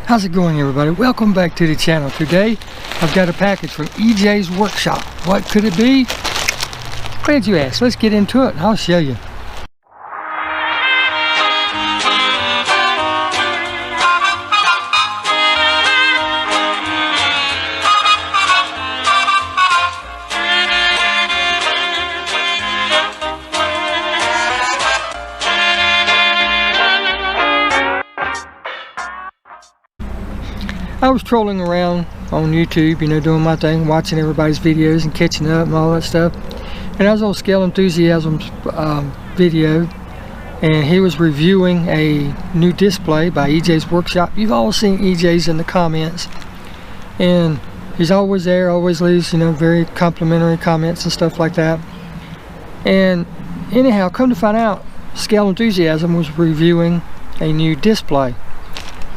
How's it going, everybody? Welcome back to the channel. Today I've got a package from EJ's Workshop. What could it be? Glad you asked. Let's get into it and I'll show you. I was trolling around on YouTube, you know, doing my thing, watching everybody's videos and catching up and all that stuff. And I was on Scale Enthusiasm's video, and he was reviewing a new display by EJ's Workshop. You've all seen EJ's in the comments, and he's always there, always leaves, you know, very complimentary comments and stuff like that. And anyhow, come to find out, Scale Enthusiasm was reviewing a new display.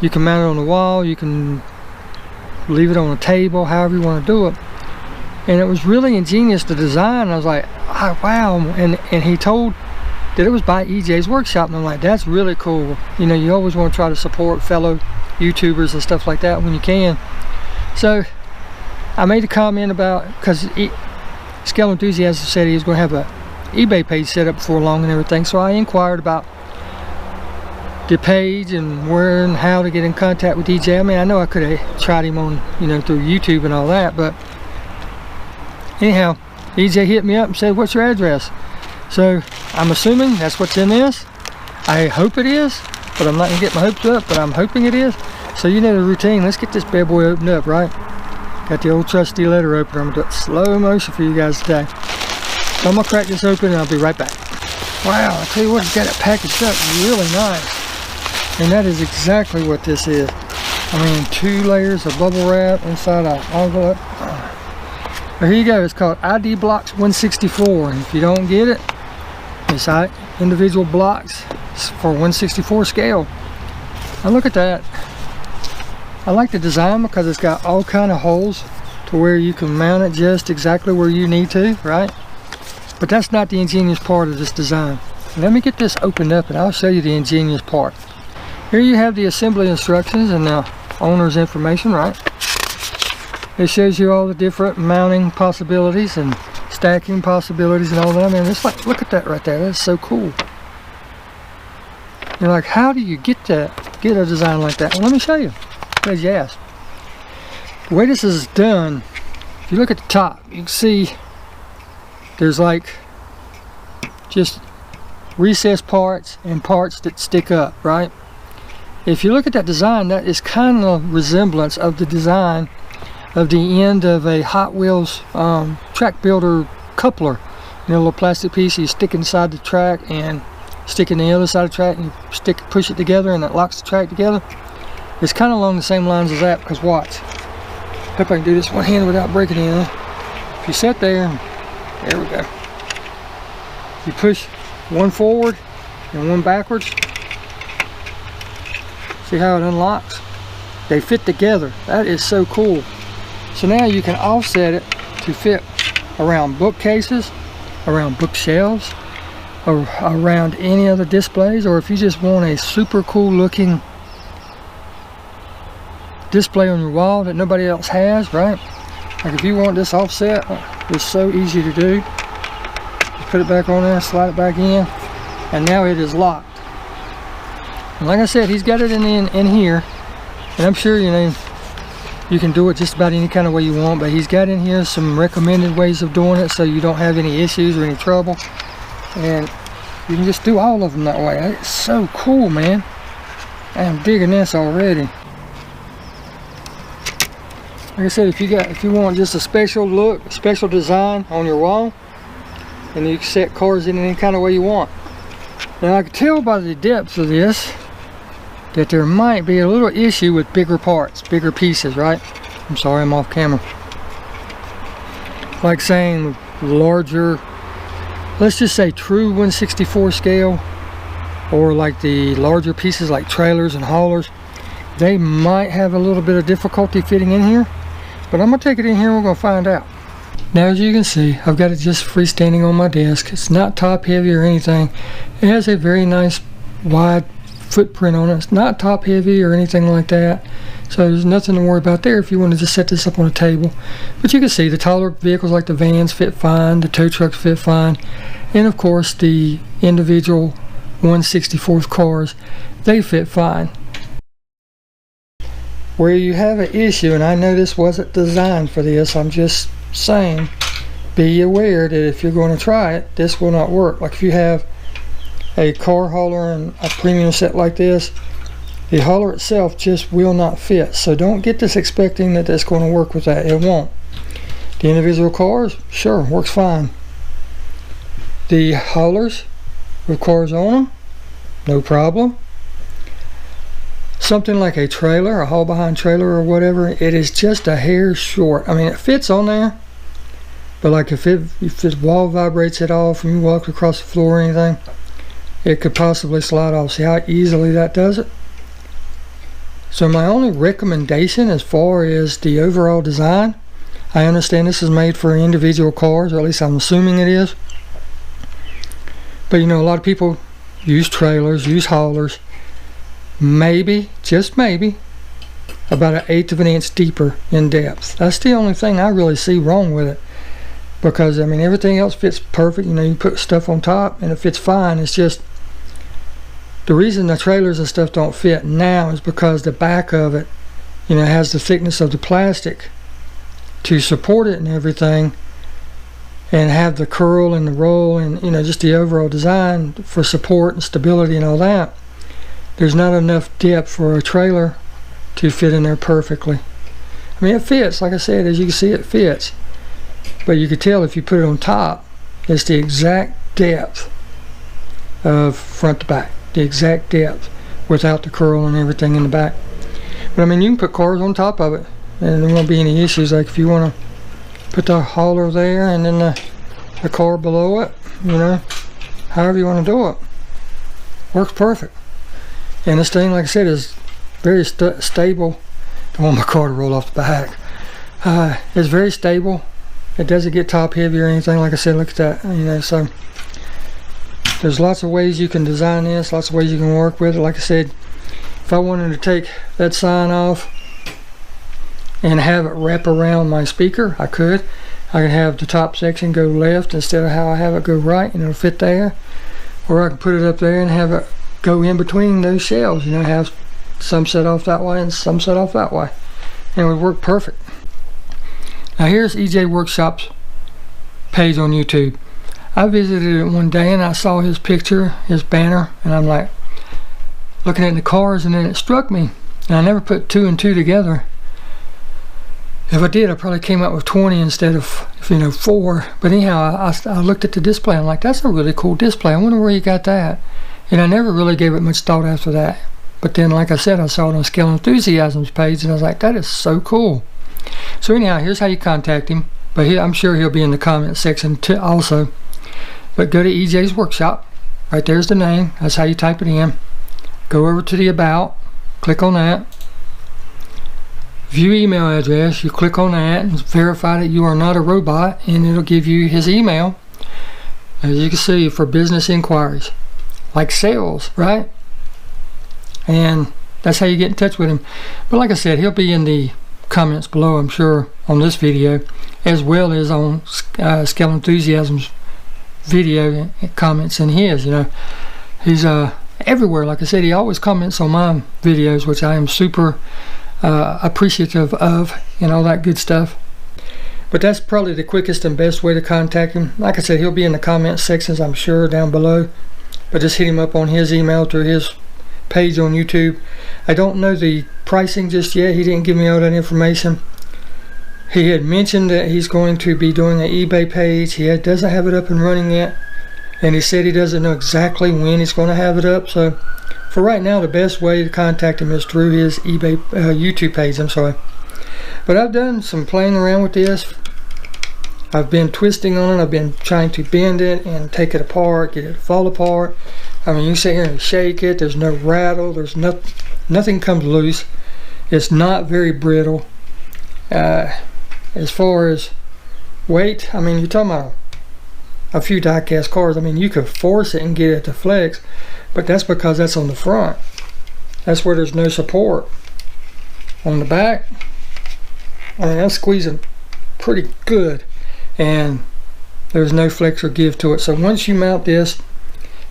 You can mount it on the wall, you can leave it on a table, however you want to do it. And it was really ingenious, the design. I was like, oh, wow. And he told that it was by EJ's Workshop, and I'm like, that's really cool. You know, you always want to try to support fellow YouTubers and stuff like that when you can. So I made a comment about, because Scale Enthusiasm said he was going to have a eBay page set up before long and everything, so I inquired about the page and where and how to get in contact with EJ. I mean, I know I could have tried him on, you know, through YouTube and all that, but anyhow, EJ hit me up and said, what's your address? So I'm assuming that's what's in this. I hope it is, but I'm not gonna get my hopes up, but I'm hoping it is. So you know the routine. Let's get this bad boy opened up, right? Got the old trusty letter opener. I'm gonna do it slow motion for you guys today. So I'm gonna crack this open and I'll be right back. Wow, I tell you what, it's got it packaged up really nice. And that is exactly what this is. I mean, 2 layers of bubble wrap inside an envelope. But here you go. It's called ID Blox 164. And if you don't get it, it's individual blocks for 164 scale. Now look at that. I like the design because it's got all kind of holes to where you can mount it just exactly where you need to, right? But that's not the ingenious part of this design. Let me get this opened up and I'll show you the ingenious part. Here you have the assembly instructions and the owner's information, right? It shows you all the different mounting possibilities and stacking possibilities and all that. I mean, it's like, look at that right there. That's so cool. You're like, how do you get that? Get a design like that? Well, let me show you. Glad you asked. The way this is done, if you look at the top, you can see there's like just recessed parts and parts that stick up, right? If you look at that design, that is kind of resemblance of the design of the end of a Hot Wheels track builder coupler. You know, a little plastic piece you stick inside the track and stick in the other side of the track, and you push it together and it locks the track together. It's kind of along the same lines as that, because watch. Hope I can do this one hand without breaking it. If you sit there we go. You push one forward and one backwards. See how it unlocks? They fit together. That is so cool. So now you can offset it to fit around bookcases, around bookshelves, or around any other displays, or if you just want a super cool looking display on your wall that nobody else has, right? Like if you want this offset, it's so easy to do. You put it back on there, slide it back in, and now it is locked. And like I said, he's got it in here, and I'm sure, you know, you can do it just about any kind of way you want, but he's got in here some recommended ways of doing it so you don't have any issues or any trouble, and you can just do all of them that way. It's so cool, man. I am digging this already. Like I said, if you want just a special look, a special design on your wall, and you can set cards in any kind of way you want. Now I can tell by the depth of this that there might be a little issue with bigger parts, bigger pieces, right? I'm sorry, I'm off camera. Like saying larger, let's just say true 164 scale, or like the larger pieces like trailers and haulers, they might have a little bit of difficulty fitting in here. But I'm gonna take it in here and we're gonna find out. Now as you can see, I've got it just freestanding on my desk. It's not top heavy or anything. It has a very nice wide footprint on it. It's not top heavy or anything like that. So there's nothing to worry about there if you wanted to set this up on a table. But you can see the taller vehicles like the vans fit fine, the tow trucks fit fine, and of course the individual 1/64th cars, they fit fine. Where you have an issue, and I know this wasn't designed for this, I'm just saying, be aware that if you're going to try it, this will not work. Like if you have a car hauler and a premium set like this, the hauler itself just will not fit. So don't get this expecting that that's going to work with that. It won't. The individual cars, sure, works fine. The haulers with cars on them, no problem. Something like a trailer, a haul behind trailer or whatever, it is just a hair short. I mean, it fits on there, but like if the wall vibrates at all from you walk across the floor or anything, it could possibly slide off. See how easily that does it? So my only recommendation as far as the overall design, I understand this is made for individual cars, or at least I'm assuming it is. But you know, a lot of people use trailers, use haulers. Maybe, just maybe, about 1/8 of an inch deeper in depth. That's the only thing I really see wrong with it. Because, I mean, everything else fits perfect. You know, you put stuff on top and it fits fine. It's just, the reason the trailers and stuff don't fit now is because the back of it, you know, has the thickness of the plastic to support it and everything, and have the curl and the roll and, you know, just the overall design for support and stability and all that. There's not enough depth for a trailer to fit in there perfectly. I mean, it fits, like I said, as you can see, it fits. But you could tell if you put it on top, it's the exact depth of front to back, the exact depth without the curl and everything in the back. But I mean, you can put cars on top of it and there won't be any issues. Like if you want to put the hauler there and then the car below it, you know, however you want to do it, works perfect. And this thing, like I said, is very stable. Don't want my car to roll off the back. It's very stable. It doesn't get top heavy or anything. Like I said, look at that. You know, so there's lots of ways you can design this, lots of ways you can work with it. Like I said, if I wanted to take that sign off and have it wrap around my speaker, I could. I could have the top section go left instead of how I have it go right, and it'll fit there. Or I can put it up there and have it go in between those shelves, you know, have some set off that way and some set off that way, and it would work perfect. Now here's EJ Workshop's page on YouTube. I visited it one day and I saw his picture, his banner, and I'm like looking at the cars, and then it struck me, and I never put 2 and 2 together. If I did, I probably came up with 20 instead of, you know, 4. But anyhow, I looked at the display. I'm like, that's a really cool display. I wonder where you got that. And I never really gave it much thought after that. But then, like I said, I saw it on Scale Enthusiasm's page, and I was like, that is so cool. So anyhow, here's how you contact him. But I'm sure he'll be in the comment section too also. But go to EJ's Workshop. Right there's the name. That's how you type it in. Go over to the About. Click on that. View email address. You click on that and verify that you are not a robot, and it'll give you his email, as you can see, for business inquiries. Like sales, right? And that's how you get in touch with him. But like I said, he'll be in the comments below, I'm sure, on this video, as well as on Scale Enthusiasm's video comments in his. You know, he's everywhere. Like I said, he always comments on my videos, which I am super appreciative of, and all that good stuff. But that's probably the quickest and best way to contact him. Like I said, he'll be in the comment sections, I'm sure, down below. But just hit him up on his email through his page on YouTube. I don't know the pricing just yet. He didn't give me all that information. He had mentioned that he's going to be doing an eBay page. He doesn't have it up and running yet, and he said he doesn't know exactly when he's going to have it up. So for right now, the best way to contact him is through his eBay YouTube page. I'm sorry. But I've done some playing around with this. I've been twisting on it. I've been trying to bend it and take it apart, get it to fall apart. I mean, you sit here and shake it. There's no rattle. There's nothing comes loose. It's not very brittle. As far as weight, I mean, you're talking about a few die-cast cars. I mean, you could force it and get it to flex, but that's because that's on the front. That's where there's no support. on the back, I mean, that's squeezing pretty good, and there's no flex or give to it. So once you mount this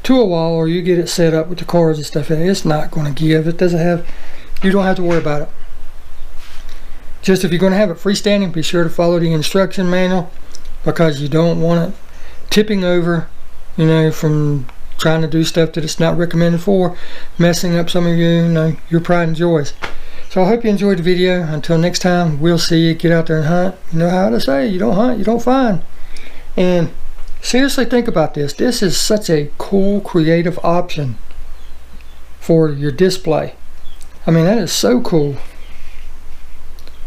to a wall, or you get it set up with the cars and stuff, it's not going to give. It doesn't have, you don't have to worry about it. Just if you're going to have it freestanding, be sure to follow the instruction manual, because you don't want it tipping over, you know, from trying to do stuff that it's not recommended for, messing up some of your pride and joys. So I hope you enjoyed the video. Until next time, we'll see you. Get out there and hunt. You know how to say, you don't hunt, you don't find. And seriously think about this. This is such a cool, creative option for your display. I mean, that is so cool.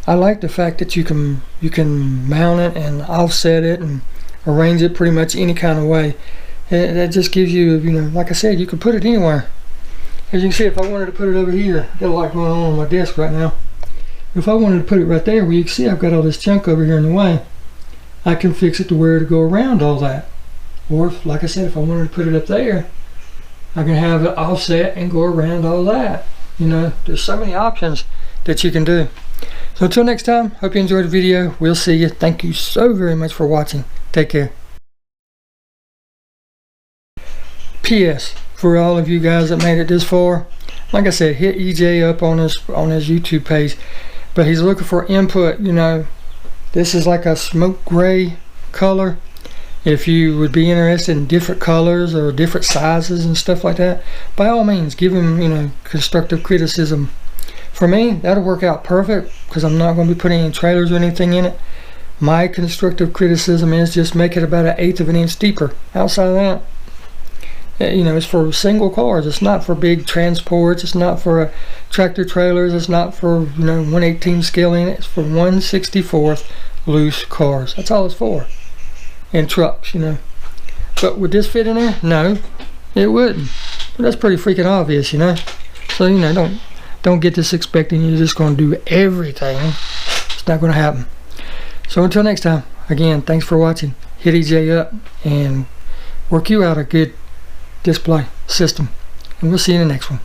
I like the fact that you can mount it and offset it and arrange it pretty much any kind of way. That just gives you, you know, like I said, you can put it anywhere. As you can see, if I wanted to put it over here, I got a lot going on my desk right now. If I wanted to put it right there, where you can see I've got all this junk over here in the way, I can fix it to where to go around all that. Or, like I said, if I wanted to put it up there, I can have it offset and go around all that. You know, there's so many options that you can do. So until next time, hope you enjoyed the video. We'll see you. Thank you so very much for watching. Take care. P.S. For all of you guys that made it this far, like I said, hit EJ up on his YouTube page. But he's looking for input. You know, this is like a smoke gray color. If you would be interested in different colors or different sizes and stuff like that, by all means, give him, you know, constructive criticism. For me, that'll work out perfect, because I'm not going to be putting any trailers or anything in it. My constructive criticism is just make it about 1/8 of an inch deeper. Outside of that, you know, it's for single cars. It's not for big transports. It's not for tractor trailers. It's not for, you know, 1/18 scale in it. It's for 1/64 loose cars. That's all it's for. And trucks, you know. But would this fit in there? No, it wouldn't. But that's pretty freaking obvious, you know. So, you know, don't get this expecting you're just going to do everything. It's not going to happen. So until next time, again, thanks for watching. Hit EJ up and work you out a good display system. And we'll see you in the next one.